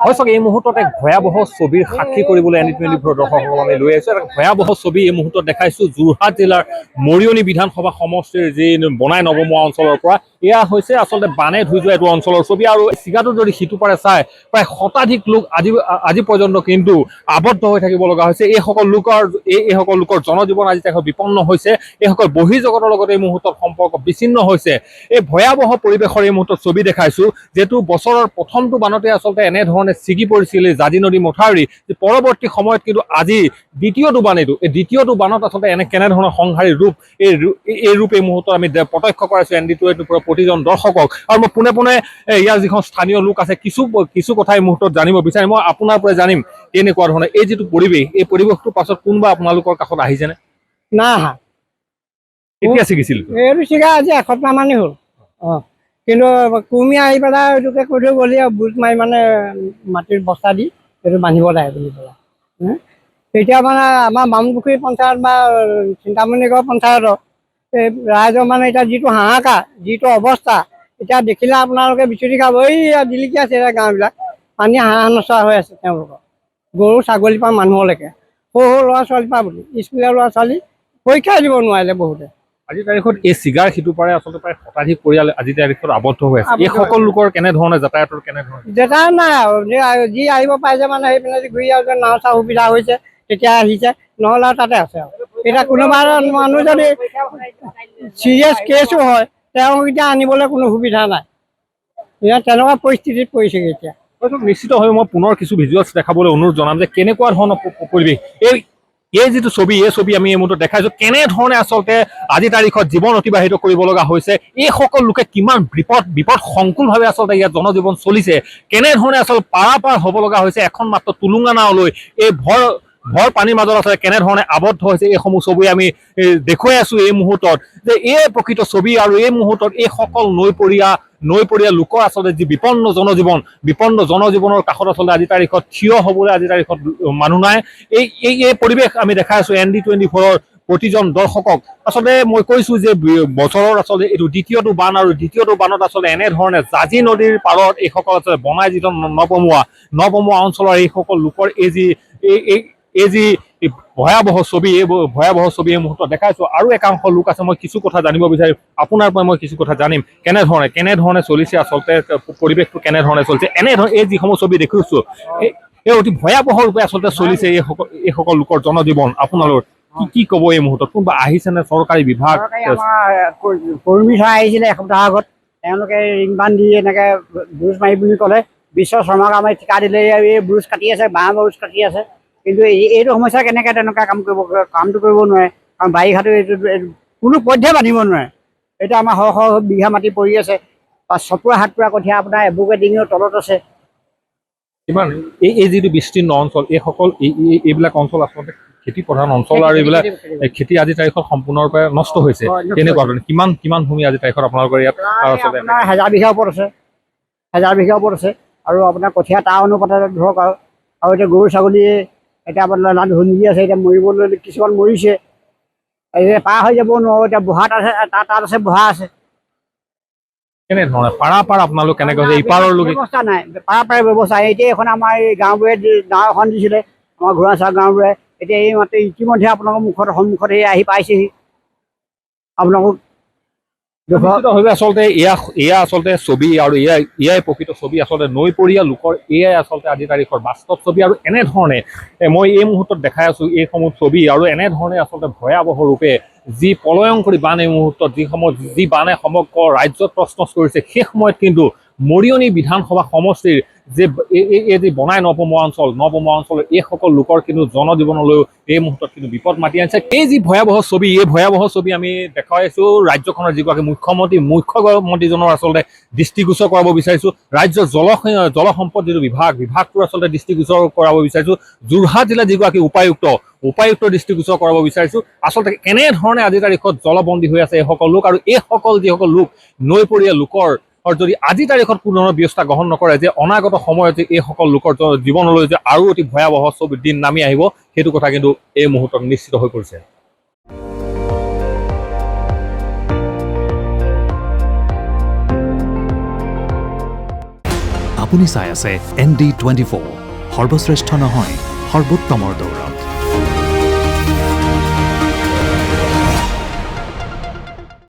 হয় চাগে এই মুহূৰ্তত এক ভয়াৱহ ছবিৰ সাক্ষী কৰিবলৈ ND24 দৰ্শকসকল আমি লৈ আহিছোঁ। এটা ভয়াৱহ ছবি এই মুহূৰ্তত দেখাইছোঁ যোৰহাট জিলাৰ মৰিয়নি বিধানসভা সমষ্টিৰ যি বনাই নৱমোৱা অঞ্চলৰ পৰা। এয়া হৈছে আচলতে বানে ধুই যোৱা এইটো অঞ্চলৰ ছবি আৰু চিগাটো যদি সিটো পাৰে চাই প্ৰায় শতাধিক লোক আজি পৰ্যন্ত কিন্তু আবদ্ধ হৈ থাকিব লগা হৈছে। এইসকল লোকৰ জনজীৱন আজি তেখেত বিপন্ন হৈছে। এইসকল বহিৰ্জগতৰ লগত এই মুহূৰ্তত সম্পৰ্ক বিচ্ছিন্ন হৈছে। এই ভয়াৱহ পৰিৱেশৰ এই মুহূৰ্তত ছবি দেখাইছোঁ যিহেতু বছৰৰ প্ৰথমটো বানতে আচলতে এনেধৰণে ছিগি পৰিছিল জাজি নদী মথাউৰি। পৰৱৰ্তী সময়ত কিন্তু আজি দ্বিতীয়টো বান এই দ্বিতীয়টো বানত আচলতে কেনেধৰণৰ সংহাৰী ৰূপ এই ৰূপ এই মুহূৰ্তত আমি প্ৰত্যক্ষ কৰাইছোঁ ND24 প্ৰতিজন দৰ্শকক। আৰু মই পোনে পোনে ইয়াৰ যিখন স্থানীয় লোক আছে কিছু কথা এই মুহূৰ্তত জানিব বিচাৰিম। মই আপোনাৰ পৰা জানিম কেনেকুৱা ধৰণে এই যিটো পৰিৱেশ এই পৰিৱেশটোৰ পাছত কোনোবা আপোনালোকৰ কাষত আহিছেনে? না আহা। কেতিয়া ছিগিছিল? এইটো ছিগা আজি এসপ্তাহ মানেই হ'ল। কিন্তু কুমি আহি পেলাই এইটোকে কৈ থৈ গ'লি আৰু বুট মাৰি মানে মাটিৰ বস্তা দি এইটো বান্ধিব লাগে বুলি পেলাই। এতিয়া মানে আমাৰ বামুণপুখুৰী পঞ্চায়ত বা চিন্তামণিগড় পঞ্চায়তৰ এই ৰাইজৰ মানে এতিয়া যিটো হাহাকাৰ যিটো অৱস্থা এতিয়া দেখিলে আপোনালোকে বিচুতি খাব। এই জিলিকি আছে গাঁওবিলাক পানী হাঁহ নচৰা হৈ আছে তেওঁলোকৰ গৰু ছাগলীৰ পৰা মানুহলৈকে সৰু সৰু ল'ৰা ছোৱালীৰ পৰা বুলি স্কুলীয়া ল'ৰা ছোৱালী পৰীক্ষাই দিব নোৱাৰিলে বহুতে। আজিৰ তাৰিখত এই চিগাৰ সিটো পাৰে আচলতে প্ৰায় শতাধিক পৰিয়াল আজিৰ তাৰিখত আবদ্ধ হৈ আছে। এইসকল লোকৰ কেনেধৰণে যাতায়াতৰ কেনেধৰণে? যাতায়াত নাই আৰু যি আহিব পাৰিছে মানে সেইপিনে ঘূৰি যাওঁতে নাও চাও সুবিধা হৈছে তেতিয়া আহিছে, নহ'লে আৰু তাতে আছে আৰু। এতিয়া কোনোবা মানুহ যদি চিৰিয়াছ কেছো হয় তেওঁক এতিয়া আনিবলৈ কোনো সুবিধা নাই। এতিয়া তেনেকুৱা পৰিস্থিতিত পৰিছেগৈ এতিয়া। নিশ্চিতভাৱে মই পুনৰ কিছু ভিজুৱেলছ দেখাবলৈ অনুৰোধ জনাম যে কেনেকুৱা ধৰণৰ পৰিৱেশ এই যিটো ছবি এই ছবি আমি এই মুহূৰ্তত দেখাইছোঁ কেনেধৰণে আচলতে আজিৰ তাৰিখত জীৱন অতিবাহিত কৰিব লগা হৈছে। এইসকল লোকে কিমান বিপদ সংকুলভাৱে আচলতে ইয়াত জনজীৱন চলিছে, কেনেধৰণে আচলতে পাৰাপাৰ হ'ব লগা হৈছে এখন মাত্ৰ টুলুঙা নাওলৈ এই ভৰ পানীৰ মাজত আচলতে কেনেধৰণে আবদ্ধ হৈছে এইসমূহ ছবি আমি দেখুৱাই আছোঁ এই মুহূৰ্তত যে এই প্ৰকৃত ছবি। আৰু এই মুহূৰ্তত এইসকল নৈপৰীয়া লোকৰ আচলতে যি বিপন্ন জনজীৱনৰ কাষত আচলতে আজিৰ তাৰিখত থিয় হ'বলৈ আজিৰ তাৰিখত মানুহ নাই। এই পৰিৱেশ আমি দেখাই আছোঁ ND24 প্ৰতিজন দৰ্শকক। আচলতে মই কৈছোঁ যে বছৰৰ আচলতে এইটো দ্বিতীয়টো বান আৰু দ্বিতীয়টো বানত আচলতে এনেধৰণে জাজি নদীৰ পাৰত এইসকল আচলতে বনাই যিটো নৱমোৱা অঞ্চলৰ এইসকল লোকৰ এই যি ভয়াৱহ ছবি এই মুহূৰ্তত দেখাইছোঁ। আৰু একাংশ লোক আছে মই কিছু কথা জানিব বিচাৰিম আপোনাৰ পৰা। মই কিছু কথা জানিম কেনেধৰণে চলিছে আচলতে পৰিৱেশটো কেনেধৰণে চলিছে। এনেধৰণে এই যিসমূহ ছবি দেখিছোঁ এই অতি ভয়াৱহ ৰূপে আচলতে চলিছে এইসকল লোকৰ জনজীৱন। আপোনালোকৰ কি ক'ব এই মুহূৰ্তত? কোনোবা আহিছেনে চৰকাৰী বিভাগ? কৰ্মী চৰাই আহিছিলে এসপ্তাহ আগত, তেওঁলোকে ৰিং বান্ধ দি এনেকৈ ব্ৰুজ মাৰি বুলি ক'লে। বিশ্ব শৰ্মাক আমি ঠিকা দিলে এই ব্ৰুজ কাটি আছে, বাঁহ ব্ৰুজ কাটি আছে। কিন্তু এইটো সমস্যা কেনেকৈ তেনেকুৱা কামটো কৰিব নোৱাৰে, কাৰণ বাৰিষাটো এইটো কোনো পধ্যে বান্ধিব নোৱাৰে। এতিয়া আমাৰ শ বিঘা মাটি পৰি আছে, 7-8 কঠীয়া আপোনাৰ এবুকে ডিঙিৰ তলত আছে। ইমান এই যিটো বিস্তীৰ্ণ অঞ্চল এইবিলাক অঞ্চল আচলতে খেতি প্ৰধান অঞ্চল আৰু এইবিলাক খেতি আজিৰ তাৰিখত সম্পূৰ্ণৰূপে নষ্ট হৈছে। কেনেকুৱা ধৰণে কিমান ভূমি আজিৰ তাৰিখত আপোনালোকৰ ইয়াত? 1000 বিঘাৰ ওপৰত আছে, 1000 বিঘাৰ ওপৰত আছে। আৰু আপোনাৰ কঠীয়া তাৰ অনুপাতে ধৰক আৰু এতিয়া গৰু ছাগলী এতিয়া আপোনাৰ ধুন্দি আছে, এতিয়া মৰিবলৈ কিছুমান মৰিছে। এতিয়া পাৰ হৈ যাব নোৱাৰো, এতিয়া বুঢ়াত আছে তাত আছে বুঢ়া আছে। কেনেধৰণে পাৰাপাৰ আপোনালোক কেনেকৈ হৈছে? ইপাৰৰ লোক ব্যৱস্থা নাই, পাৰাপাৰ ব্যৱস্থা। এতিয়া এখন আমাৰ এই গাঁওবোৰে নাও এখন দিছিলে আমাৰ ঘোঁৰাচাৰ গাঁওবোৰে। এতিয়া এই মাত্ৰ ইতিমধ্যে আপোনালোকৰ সন্মুখত আহি পাইছেহি। আপোনালোক নিশ্চিতভাৱে আচলতে এয়া আচলতে ছবি আৰু এয়াই প্ৰকৃত ছবি আচলতে নৈপৰীয়া লোকৰ এয়াই আচলতে আজিৰ তাৰিখৰ বাস্তৱ ছবি। আৰু এনেধৰণে মই এই মুহূৰ্তত দেখাই আছোঁ এইসমূহ ছবি আৰু এনেধৰণে আচলতে ভয়াৱহ ৰূপে যি প্ৰলয়ংকৰী বান এই মুহূৰ্তত যি বানে সমগ্ৰ ৰাজ্যত তছনছ কৰিছে, সেই সময়ত কিন্তু মৰিয়নি বিধানসভা সমষ্টিৰ এই যি বনাই নৱমোৱা অঞ্চলৰ এইসকল লোকৰ কিন্তু জনজীৱনলৈও এই মুহূৰ্তত কিন্তু বিপদ মাতি আনিছে। এই যি ভয়াৱহ ছবি আমি দেখুৱাইছোঁ ৰাজ্যখনৰ যিগৰাকী মুখ্যমন্ত্ৰীজনৰ আচলতে দৃষ্টিগোচৰ কৰাব বিচাৰিছোঁ। ৰাজ্যৰ জলসম্পদ যিটো বিভাগটোৰ আচলতে দৃষ্টিগোচৰ কৰাব বিচাৰিছোঁ। যোৰহাট জিলাৰ যিগৰাকী উপায়ুক্তৰ দৃষ্টিগোচৰ কৰাব বিচাৰিছোঁ। আচলতে কেনেধৰণে আজিৰ তাৰিখত জলবন্দী হৈ আছে এইসকল লোক, আৰু যিসকল লোক নৈপৰীয়া লোকৰ যদি আজিৰ তাৰিখত কোনো ধৰণৰ ব্যৱস্থা গ্ৰহণ নকৰে যে অনাগত সময়ত যে এইসকল লোকৰ জীৱনলৈ যে আৰু অতি ভয়াৱহ দিন নামি আহিব, সেইটো কথা কিন্তু এই মুহূৰ্তত নিশ্চিত হৈ পৰিছে। আপুনি চাই আছে ND24 সৰ্বশ্ৰেষ্ঠ নহয় সৰ্বোত্তমৰ দৌৰা।